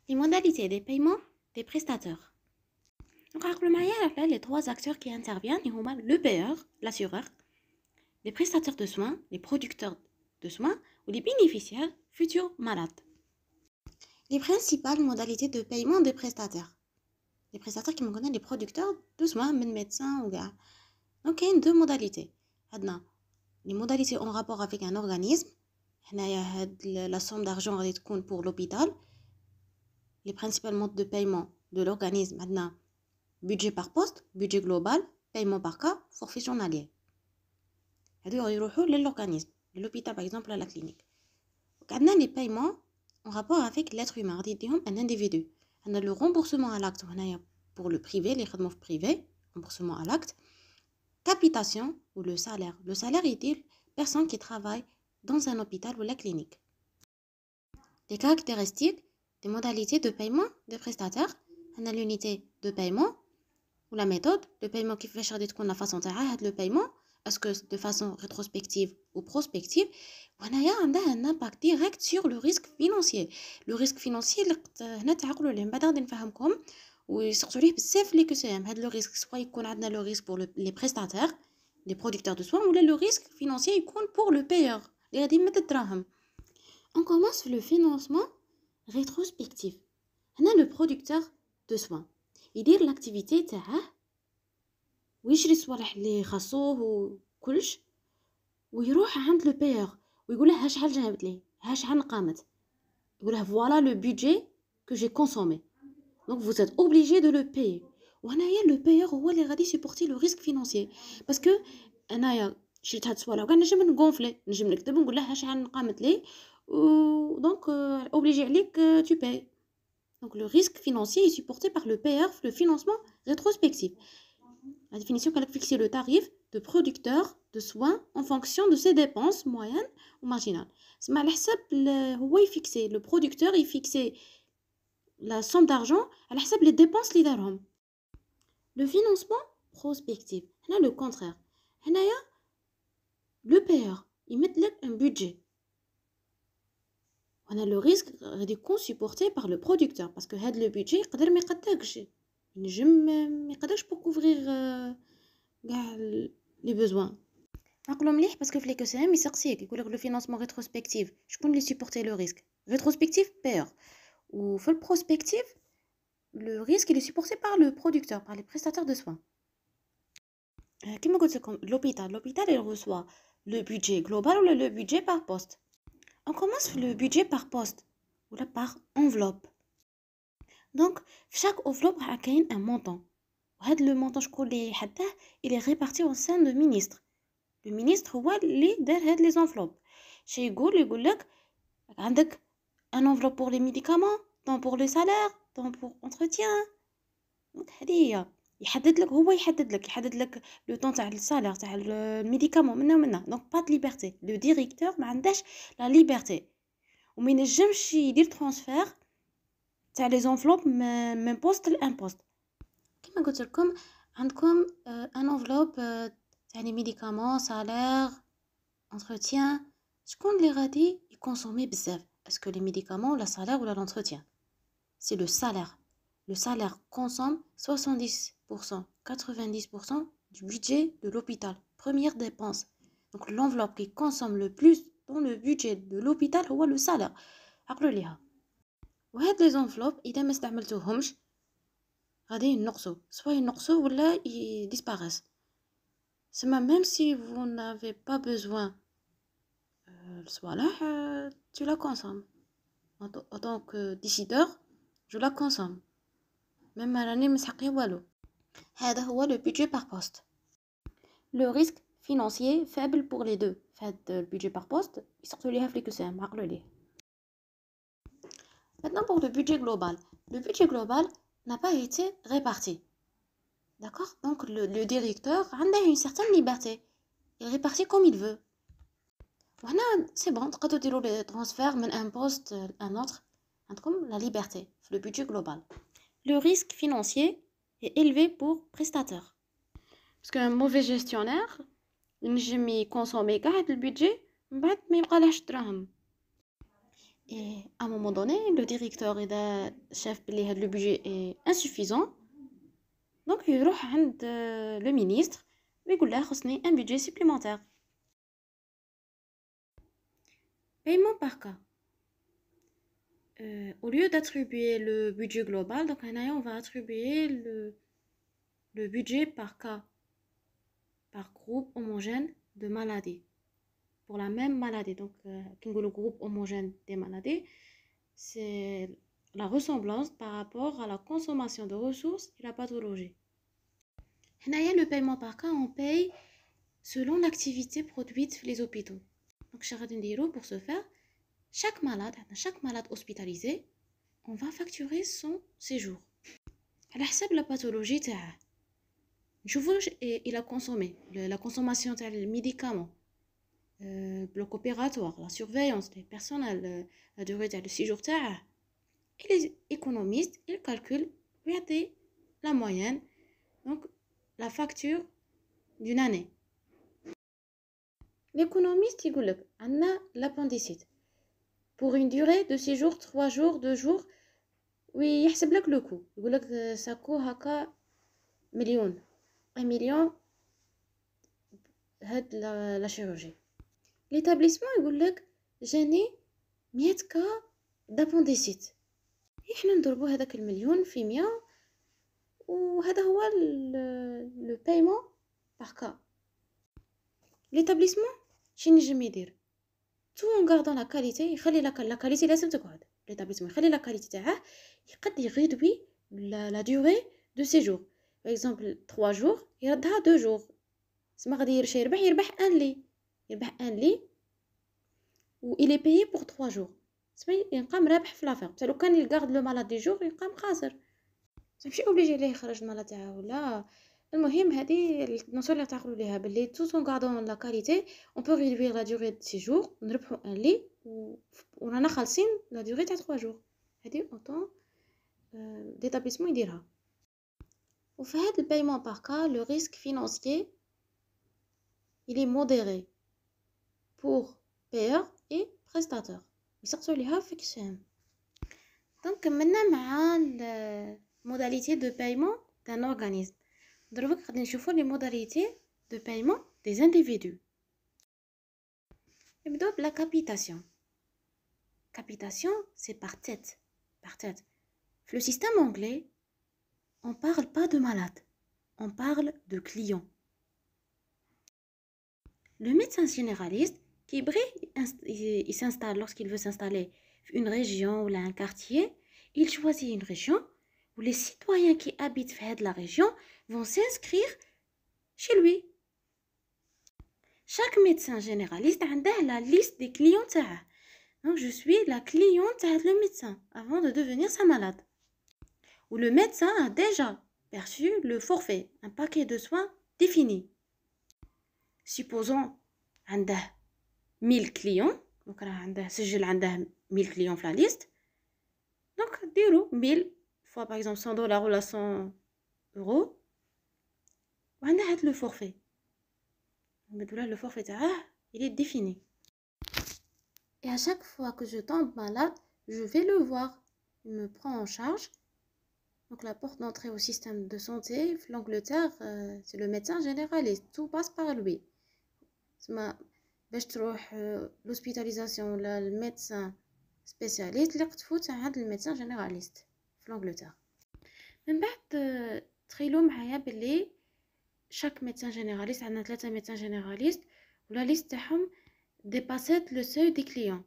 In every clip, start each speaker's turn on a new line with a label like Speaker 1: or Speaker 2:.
Speaker 1: Les modalités des paiements des prestataires. Donc, les trois acteurs qui interviennent, le payeur, l'assureur, les prestataires de soins, les producteurs de soins ou les bénéficiaires futurs malades. Les principales modalités de paiement des prestataires. Les prestataires qui me connaissent, les producteurs de soins, médecins ou gars. Donc, il y a deux modalités. Les modalités en rapport avec un organisme. La somme d'argent pour l'hôpital. Les principaux modes de paiement de l'organisme. Budget par poste, budget global, paiement par cas, forfait journalier. Ils vont l'organisme, l'hôpital par exemple, à la clinique. On a les paiements en rapport avec l'être humain, un individu. On a le remboursement à l'acte pour le privé, les traitements privés, remboursement à l'acte. Capitation ou le salaire. Le salaire est une personne qui travaille dans un hôpital ou la clinique. Les caractéristiques des modalités de paiement des prestataires. On a l'unité de paiement ou la méthode de paiement qui fait changer la façon de le paiement. Est-ce que de façon rétrospective ou prospective, on a un impact direct sur le risque financier. Le risque financier, le risque soit le risque pour les prestataires, les producteurs de soins, ou le risque financier pour le payeur. On commence le financement rétrospectif. On a le producteur de soins. Il dit l'activité ويشري الصوالح اللي خاصوه وكلش ويروح عند لو بايور ويقول له شحال جابت لي شحال قامت يقول له فوالا لو بودجي que j'ai consommé donc vous êtes obligé de le payer وهنايا لو بايور هو اللي غادي سيبورتي لو ريسك فينانسيي باسكو انايا شريت هاد الصوالح وكان نجم نغونفلي نجم نكتب نقول له شحال قامت لي دونك اوبليجي عليك tu payes donc le risque financier est supporté par le payeur le financement rétrospectif. La définition qu'elle fixe le tarif de producteur de soins en fonction de ses dépenses moyennes ou marginales. C'est mal le producteur il fixe la somme d'argent à les dépenses les darhom. Le financement prospectif, là le contraire. Le payeur il met un budget. On a le risque de supporté par le producteur parce que le budget يقدر ما يقدرش نجم ما يقدرش pour couvrir les besoins. نقولوا مليح باسكو في لي كوسام يسقسيك يقول لك لو فينانسمون ريتروسبكتيف شكون اللي سيبورتي لو ريسك ريتروسبكتيف باير وفي البروسبكتيف لو ريسك اللي سيبورتي بار لو برودكتور بار لي بريستاتeurs دو سوين. كيما قلت لكم لوبيتال il reçoit le budget global ou le budget par poste. On commence le budget par poste ou là par enveloppe. Donc chaque enveloppe a un montant. وهذا le montant شكون اللي حداه il est réparti au sein de ministre. Le ministre هو اللي دار هاد les enveloppes. شي يقول لك عندك un enveloppe pour les médicaments, tant pour le salaire, tant pour entretien. Donc هذه يحدد لك لو طون تاع السالير تاع الميديكامون منا دونك با د ليبرتي لو ديريكتور ما عندهاش لا ليبرتي وما ينجمش يدير ترانسفير تاع لي زونفلوب من بوست لان بوست. كما قلت لكم عندكم ان انفلوب تاع لي ميديكامون سالير entretien شكون اللي غادي يكونسومي بزاف اسكو لي ميديكامون لا سالير ولا l'entretien. C'est le salaire. Le salaire consomme 70%, 90% du budget de l'hôpital. Première dépense. Donc l'enveloppe qui consomme le plus dans le budget de l'hôpital c'est le salaire. عقلوا ليها. وهاد les enveloppes إذا ما استعملتوهمش غادي ينقصوا. soit ينقصوا ولا disparaissent. C'est même si vous n'avez pas besoin الصوالح tu la consommes. En tant que décideur je la consomme. même راني مسحقيه والو. هذا هو le budget par poste. Le risque financier faible pour les deux. فهاد le budget par poste يسقسوا ليها في الكسام عقلوا ليه. Maintenant pour le budget global. Le budget global n'a pas été réparti. D'accord? Donc le directeur a une certaine liberté. Il répartit comme il veut. وهنا c'est bon تقدروا ديروا les transferts من un poste à un autre. عندكم la liberté في le budget global. Le risque financier est élevé pour prestataire. Parce qu'un mauvais gestionnaire ينجم يكونسومي كاع هاد البيدجي من بعد ما يبقى لهش دراهم. Et à un moment donné, le directeur et le chef, le budget est insuffisant. Donc, il va voir le ministre et il lui dit un budget supplémentaire. Paiement par cas. Au lieu d'attribuer le budget global, donc on va attribuer le budget par cas, par groupe homogène de maladies. Pour la même maladie. Donc, le groupe homogène des maladies, c'est la ressemblance par rapport à la consommation de ressources et la pathologie. Le paiement par cas, on paye selon l'activité produite dans les hôpitaux. Donc, pour ce faire, chaque malade hospitalisé, on va facturer son séjour. À la pathologie, il a consommé la consommation des médicaments, bloc opératoire, la surveillance des personnels, la durée de 6 jours. Et les économistes, ils calculent la moyenne, donc la facture d'une année. L'économiste, il dit qu'on a l'appendicite. Pour une durée de 6 jours, 3 jours, 2 jours, oui, il يحسب لك le coût. Il dit que ça coûte هكا مليون. 1 million هاد la chirurgie. L'établissement, il dit que j'ai 100 cas d'appendicite. احنا نضربوا هذاك المليون في 100 وهذا هو le paiement par cas. L'établissement, شنو ينجم يدير؟ tout en gardant la qualité, يخلي la qualité لازم تقعد. L'établissement يخلي la qualité تاعه يقد يغيدوي la durée de séjour. Par exemple 3 jours يردها 2 jours. سما غادي يربح un lit و il est payé pour 3 jours. سما ينقام رابح في لافير. بصح لو كان يغارد لو مالاد دي جور ينقام خاسر. ماشي اوبليجي ليه يخرج المالاد تاعه ولا. المهم هذه النصوص اللي تعقلوا ليها باللي tout en gardant la qualité on peut réduire la durée de séjour نربحوا un lit ورانا خالصين la durée تاع 3 jours. هذه autant d'établissement يديرها. وفي هذا البايمون par cas le risque financier il est modéré pour payeur et prestataire. يسقسوا ليها في كسام. donc كملنا مع modalité de paiement d'un organisme. دروك غادي نشوفوا les modalités de paiement des individus. نبداو بلا capitation. Capitation, c'est par tête. Le système anglais, on parle pas de malade, on parle de client. Le médecin généraliste qui il s'installe lorsqu'il veut s'installer dans une région ou un quartier, il choisit une région où les citoyens qui habitent dans la région vont s'inscrire chez lui. Chaque médecin généraliste a la liste des clients. Donc je suis la cliente du médecin avant de devenir sa malade. Où le médecin a déjà perçu le forfait, un paquet de soins défini. Supposons عنده 1000 clients, donc عنده سجل عنده 1000 clients في la liste. Donc ديروا 1000 fois par exemple $100 ou 100 euros. وعنده هاد le forfait. Le forfait il est défini. Et à chaque fois que je tombe malade, je vais le voir. Il me prend en charge. Donc la porte d'entrée au système de santé, l'Angleterre, c'est le médecin généraliste. Tout passe par lui. باش تروح l'hospitalisation le médecin spécialiste اللي تفوت عند الميدسان جينيراليست في l'Angleterre. من بعد تخيلوا معايا باللي chaque médecin généraliste عندنا 3 médecins généralistes ولا ليست تاعهم dépasset le seuil des clients.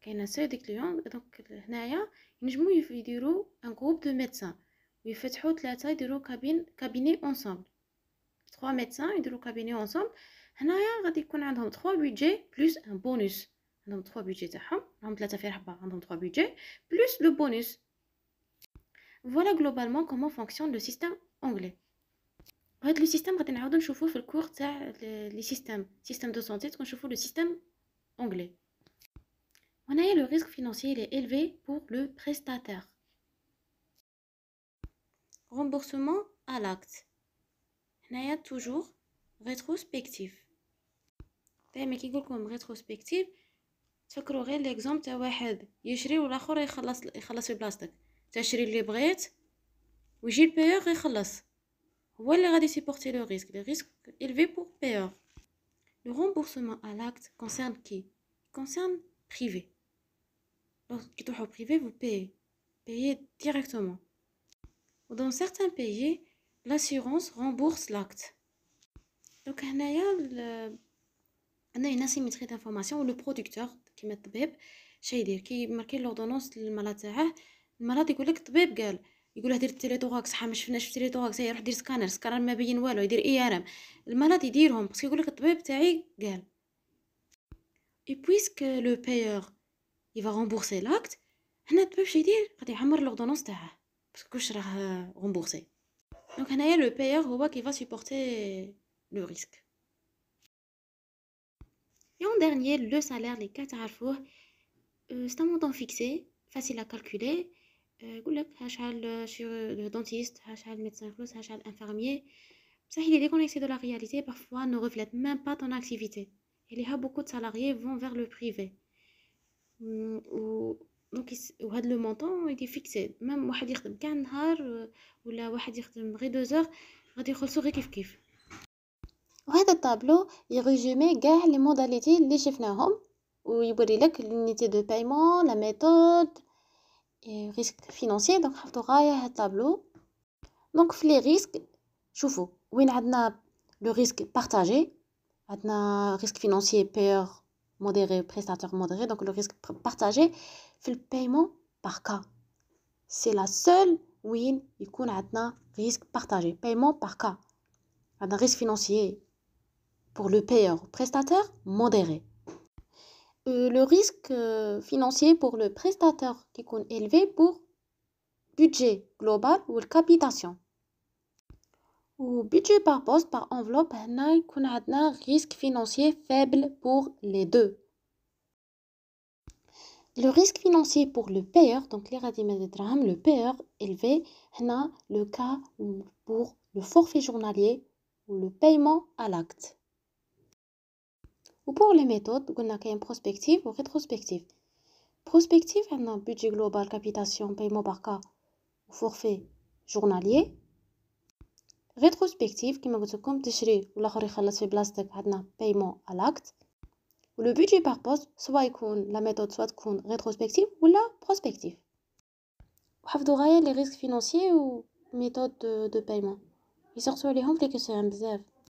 Speaker 1: كاين seuil des clients donc هنايا ينجموا يديروا un groupe de médecins ويفتحوا 3 يديروا cabinet ensemble. 3 médecins يديروا cabinet ensemble. هنايا غادي يكون عندهم 3 budgets plus un bonus. عندهم 3 budgets تاعهم راهم 3 في رحبه عندهم 3 budgets plus le bonus. Voilà globalement comment fonctionne le système anglais. هاد لو سيستم غادي نعاودو نشوفوه في الكور تاع لي سيستم دو سونتي تنشوفو لو سيستم anglais. هنايا le risque financier il est élevé pour le prestataire. Remboursement à l'acte. هنايا toujours rétrospectif. دايما كي نقول لكم rétrospectif تفكروا غير ليكزومبل تاع واحد يشري والاخر يخلص في بلاصتك. تشري اللي بغيت ويجي البيور يخلص، هو اللي غادي سيبورتي لو ريسك élevé pour payeur. Le remboursement à l'acte concerne qui? Concerne privé. Lorsque tu es privé, vous payez directement. Dans certains pays, l'assurance rembourse l'acte. Donc il y a une asymétrie d'information où le producteur qui met الطبيب شي يدير كي ماركي لوردونونس للمرض تاعه، المرض يقول لك الطبيب قال، يقول له دير التيليتوراكس، ما شفناش في التيليتوراكس، يروح دير سكانر ما بين والو، يدير ام المرض يديرهم باسكو يقول لك الطبيب تاعي قال. et puisque le payeur il va rembourser l'acte، هنا الطبيب شي يدير غادي يعمر لوردونونس تاعه باسكو كلش راه رومبورسي. دونك هنايا لو payeur هو qui va supporter le risque. Et en dernier, le salaire, les 4 عارفوه. C'est un montant fixé, facile à calculer. يقول لك هاشحال le dentiste, هاشحال médecin فلوس، هاشحال infirmier. Ça, il est déconnecté de la réalité, parfois ne reflète même pas ton activité. Il y a beaucoup de salariés vont vers le privé. Donc وهذا le montant il est fixé. Même واحد يخدم كاع النهار ولا واحد يخدم غير 2 heures غادي يخلصو غير كيف. وهذا الطابلو يريزومي كاع لي موداليتي اللي شفناهم ويوري لك l'unité de paiement, la méthode et risque financier. donc حفظوا غاية هاد الطابلو. donc في لي ريسك شوفوا وين عندنا لو ريسك بارطاجي، عندنا ريسك فينانسيي payeur modéré prestataire modéré. donc le risque partagé في البايمون par cas c'est la seule وين يكون عندنا ريسك partagé paiement par cas. عندنا risque financier pour le payeur prestataire modéré. Le risque financier pour le prestataire qui est élevé pour budget global ou capitation. Ou budget par poste par enveloppe, on a un risque financier faible pour les deux. Le risque financier pour le payeur, donc le payeur élevé, on a le cas pour le forfait journalier ou le paiement à l'acte. Ou pour les méthodes, on a une prospective ou rétrospective. Prospective, on a un budget global, capitation, paiement par cas, ou forfait journalier. Rétrospective, qui m'a dit comme تشري والآخر يخلص في بلاصتك، عندنا paiement à l'acte. Ou le budget par poste, soit يكون la méthode soit تكون rétrospective ou la prospective. وحفظوا غاية les risques financiers ou méthode de paiement. يسقسوا عليهم في les questions بزاف.